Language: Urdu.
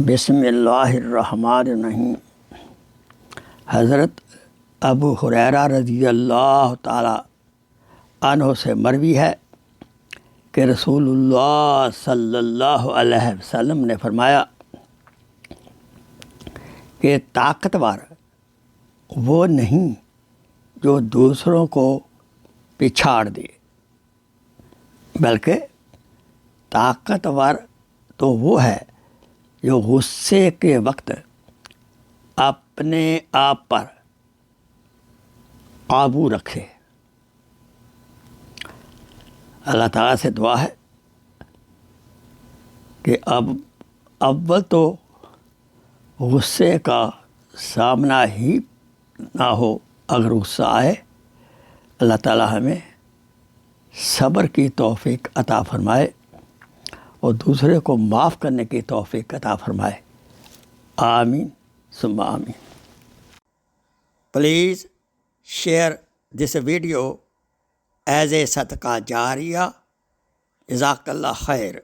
بسم اللہ الرحمن الرحیم۔ حضرت ابو ہریرہ رضی اللہ تعالی عنہ سے مروی ہے کہ رسول اللہ صلی اللہ علیہ وسلم نے فرمایا کہ طاقتور وہ نہیں جو دوسروں کو پچھاڑ دے، بلکہ طاقتور تو وہ ہے جو غصے کے وقت اپنے آپ پر قابو رکھے۔ اللہ تعالیٰ سے دعا ہے کہ اول تو غصے کا سامنا ہی نہ ہو، اگر غصہ آئے اللہ تعالیٰ ہمیں صبر کی توفیق عطا فرمائے اور دوسرے کو معاف کرنے کی توفیق عطا فرمائے۔ آمین ثم آمین۔ Please share this video as a صدقہ جاریہ۔ جزاک اللہ خیر۔